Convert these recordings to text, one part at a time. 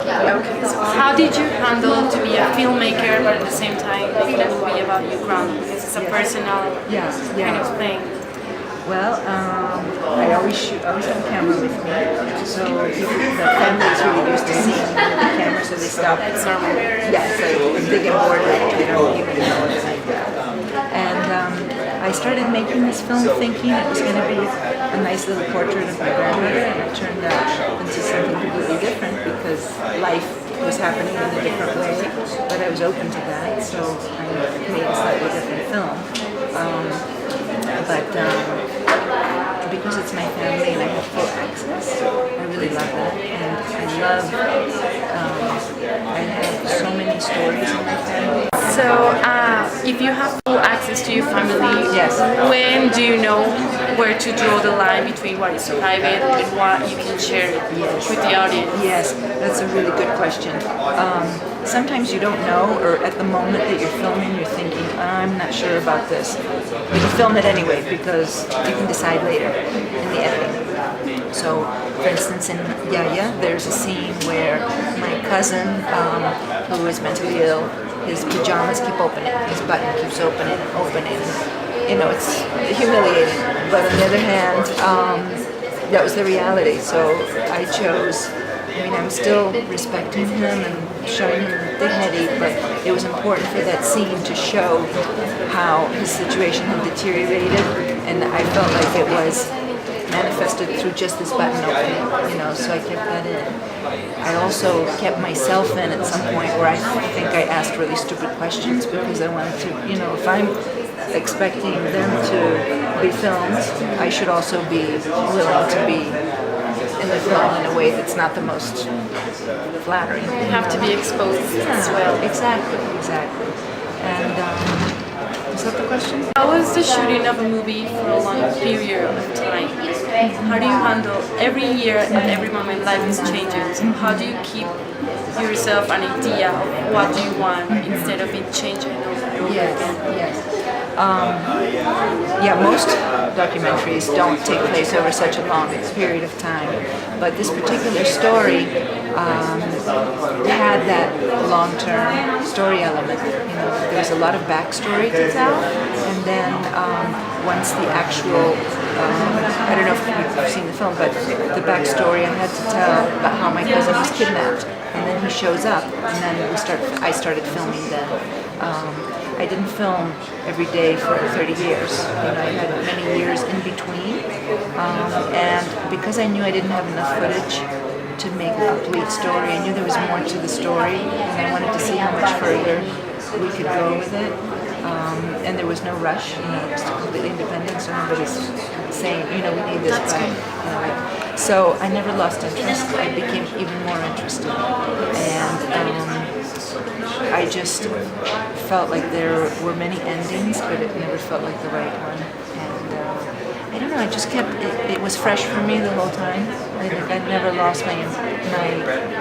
Okay, so how did you handle to be a filmmaker but at the same time making a movie about your grandma? Because it's a personal kind of thing. Well, I always have a camera with me, so the family is really used to seeing me with the camera, so they stop. It's normal. Yeah, so they get bored with it, they don't even know it's like that. And I started making this film thinking it was going to be a nice little portrait of my grandmother, and it turned out into something completely different because life was happening in a different way, but I was open to that, so I made a slightly different film. But because it's my family and I have full access, I really love that. And I have so many stories in my family. So, if you have full access to your family, Yes. when do you know where to draw the line between what is private and what you can share with the audience? Yes, that's a really good question. Sometimes you don't know, or at the moment that you're filming, you're thinking, I'm not sure about this. But you film it anyway because you can decide later in the editing. So, for instance, in Yaya, there's a scene where my cousin, who is mentally ill, his pajamas keep opening, his button keeps opening and opening. You know, it's humiliating. But on the other hand, that was the reality. So I chose, I'm still respecting him and showing him dignity, but it was important for that scene to show how his situation had deteriorated, and I felt like it was manifested through just this button opening, so I kept that in. I also kept myself in at some point where I think I asked really stupid questions because I wanted to, if I'm expecting them to be filmed, I should also be willing to be in the film in a way that's not the most flattering. You have to be exposed as well. Exactly. And is that the question? How was the shooting of a movie for a long period of time? How do you handle every year and every moment life is changing? So how do you keep yourself an idea of what do you want instead of it changing over and over again? Yes. Most documentaries don't take place over such a long period of time, but this particular story had that long-term story element. There was a lot of backstory to tell, and then once the actual, I don't know if you've seen the film, but the backstory I had to tell about how my cousin was kidnapped, and then he shows up, and then I started filming then. I didn't film every day for 30 years. I had many years in between, and because I knew I didn't have enough footage to make a complete story, I knew there was more to the story, and I wanted to see how much further we could go with it. And there was no rush. It was completely independent, so nobody's saying, we need this by. So I never lost interest. I became even more interested, and I just felt like there were many endings, but it never felt like the right one. And I don't know, I just kept, it was fresh for me the whole time. I never lost my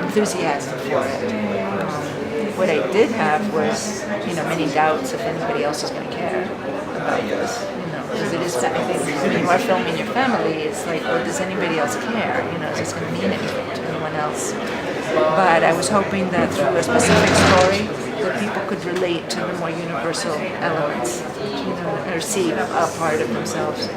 enthusiasm for it. What I did have was, many doubts if anybody else is going to care about this. Because it is, I think, when you are filming your family, it's like, well, does anybody else care? Is this going to mean anything to anyone else? But I was hoping that through a specific story, that people could relate to the more universal elements, or see a part of themselves.